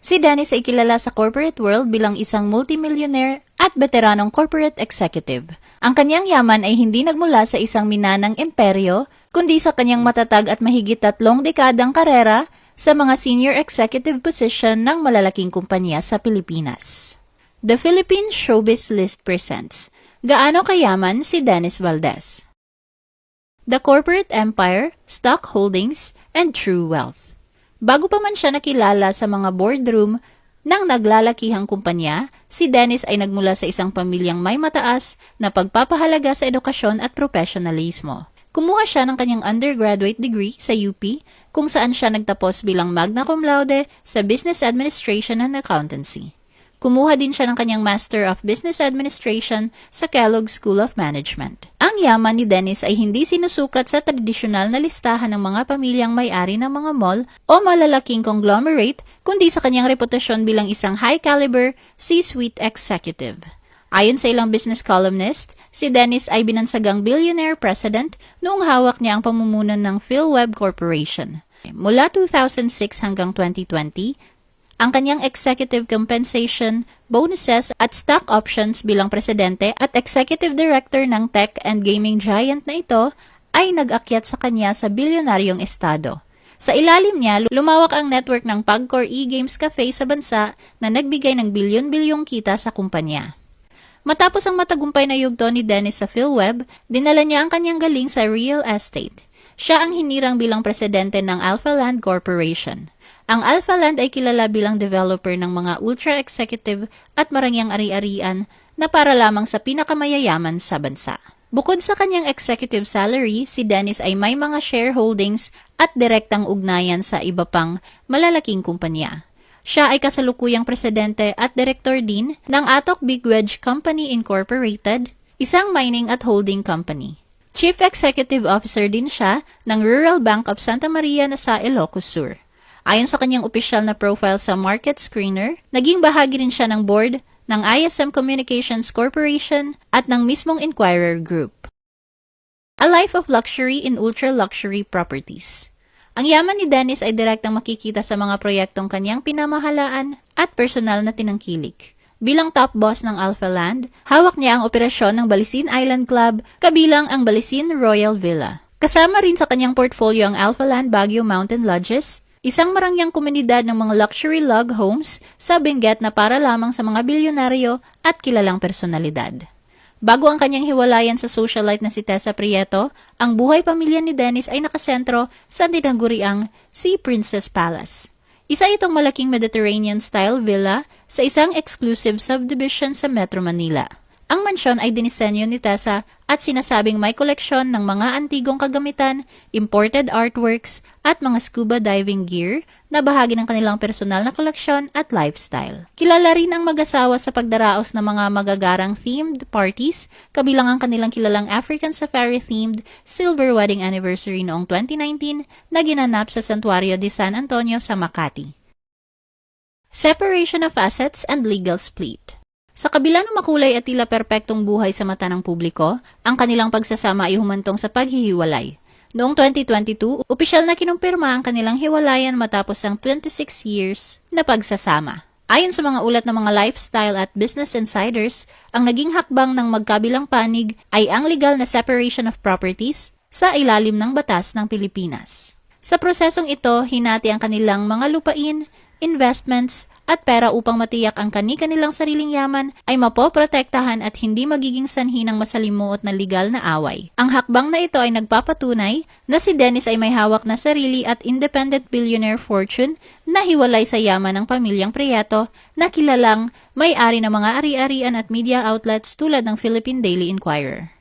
Si Dennis ay kilala sa corporate world bilang isang multimillionaire at veteranong corporate executive. Ang kanyang yaman ay hindi nagmula sa isang minanang imperyo, kundi sa kanyang matatag at mahigit 3 dekadang karera sa mga senior executive position ng malalaking kumpanya sa Pilipinas. The Philippine Showbiz List presents Gaano Kayaman si Dennis Valdez? The Corporate Empire, Stock Holdings, and True Wealth. Bago pa man siya nakilala sa mga boardroom ng naglalakihang kumpanya, si Dennis ay nagmula sa isang pamilyang may mataas na pagpapahalaga sa edukasyon at profesionalismo. Kumuha siya ng kanyang undergraduate degree sa UP, kung saan siya nagtapos bilang magna cum laude sa Business Administration and Accountancy. Kumuha din siya ng kanyang Master of Business Administration sa Kellogg School of Management. Ang yaman ni Dennis ay hindi sinusukat sa tradisyonal na listahan ng mga pamilyang may-ari ng mga mall o malalaking conglomerate, kundi sa kanyang reputasyon bilang isang high-caliber C-suite executive. Ayon sa ilang business columnist, si Dennis ay binansagang billionaire president noong hawak niya ang pamumuno ng PhilWeb Corporation. Mula 2006 hanggang 2020, ang kanyang executive compensation, bonuses at stock options bilang presidente at executive director ng tech and gaming giant na ito ay nag-akyat sa kanya sa bilyonaryong estado. Sa ilalim niya, lumawak ang network ng Pagcor eGames Cafe sa bansa na nagbigay ng bilyon-bilyong kita sa kumpanya. Matapos ang matagumpay na yugto ni Dennis sa PhilWeb, dinala niya ang kanyang galing sa real estate. Siya ang hinirang bilang presidente ng Alphaland Corporation. Ang Alphaland ay kilala bilang developer ng mga ultra-executive at marangyang ari-arian na para lamang sa pinakamayayaman sa bansa. Bukod sa kanyang executive salary, si Dennis ay may mga shareholdings at direktang ugnayan sa iba pang malalaking kumpanya. Siya ay kasalukuyang presidente at direktor din ng Atok Big Wedge Company Incorporated, isang mining at holding company. Chief Executive Officer din siya ng Rural Bank of Santa Maria na sa Ilocos Sur. Ayon sa kanyang opisyal na profile sa Market Screener, naging bahagi rin siya ng board ng ISM Communications Corporation at ng mismong Inquirer Group. A life of luxury in ultra-luxury properties. Ang yaman ni Dennis ay direktang makikita sa mga proyektong kanyang pinamahalaan at personal na tinangkilik. Bilang top boss ng Alphaland, hawak niya ang operasyon ng Balisin Island Club, kabilang ang Balisin Royal Villa. Kasama rin sa kanyang portfolio ang Alphaland Baguio Mountain Lodges, isang marangyang komunidad ng mga luxury log homes sa Benguet na para lamang sa mga bilyonaryo at kilalang personalidad. Bago ang kanyang hiwalayan sa socialite na si Tessa Prieto, ang buhay pamilya ni Dennis ay nakasentro sa tinaguriang Sea Princess Palace. Isa itong malaking Mediterranean-style villa sa isang exclusive subdivision sa Metro Manila. Ang mansyon ay dinisenyo ni Tessa at sinasabing may koleksyon ng mga antigong kagamitan, imported artworks, at mga scuba diving gear na bahagi ng kanilang personal na koleksyon at lifestyle. Kilala rin ang mag-asawa sa pagdaraos ng mga magagarang themed parties, kabilang ang kanilang kilalang African Safari-themed Silver Wedding Anniversary noong 2019 na ginanap sa Santuario de San Antonio sa Makati. Separation of assets and legal split. Sa kabila ng makulay at tila perpektong buhay sa mata ng publiko, ang kanilang pagsasama ay humantong sa paghihiwalay. Noong 2022, opisyal na kinumpirma ang kanilang hiwalayan matapos ang 26 years na pagsasama. Ayon sa mga ulat ng mga lifestyle at business insiders, ang naging hakbang ng magkabilang panig ay ang legal na separation of properties sa ilalim ng batas ng Pilipinas. Sa prosesong ito, hinati ang kanilang mga lupain, investments, at pera upang matiyak ang kani-kanilang sariling yaman ay mapoprotektahan at hindi magiging sanhi ng masalimuot na legal na away. Ang hakbang na ito ay nagpapatunay na si Dennis ay may hawak na sarili at independent billionaire fortune na hiwalay sa yaman ng pamilyang Prieto na kilalang may-ari ng mga ari-arian at media outlets tulad ng Philippine Daily Inquirer.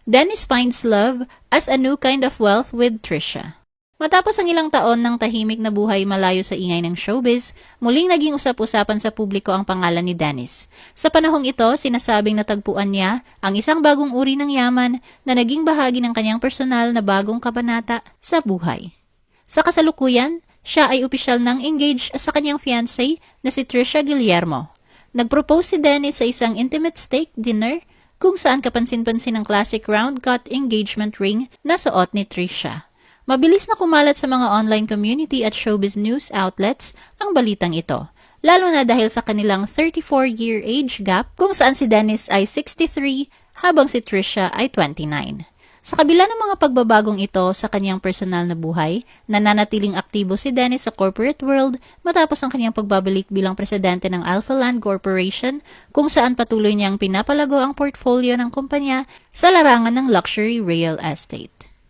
Dennis finds love as a new kind of wealth with Trisha. Matapos ang ilang taon ng tahimik na buhay malayo sa ingay ng showbiz, muling naging usap-usapan sa publiko ang pangalan ni Dennis. Sa panahong ito, sinasabing natagpuan niya ang isang bagong uri ng yaman na naging bahagi ng kanyang personal na bagong kabanata sa buhay. Sa kasalukuyan, siya ay opisyal nang engaged sa kanyang fiancé na si Trisha Guillermo. Nag-propose si Dennis sa isang intimate steak dinner kung saan kapansin-pansin ang classic round-cut engagement ring na suot ni Trisha. Mabilis na kumalat sa mga online community at showbiz news outlets ang balitang ito, lalo na dahil sa kanilang 34-year age gap kung saan si Dennis ay 63 habang si Trisha ay 29. Sa kabila ng mga pagbabagong ito sa kanyang personal na buhay, nananatiling aktibo si Dennis sa corporate world matapos ang kanyang pagbabalik bilang presidente ng Alpha Land Corporation kung saan patuloy niyang pinapalago ang portfolio ng kumpanya sa larangan ng luxury real estate.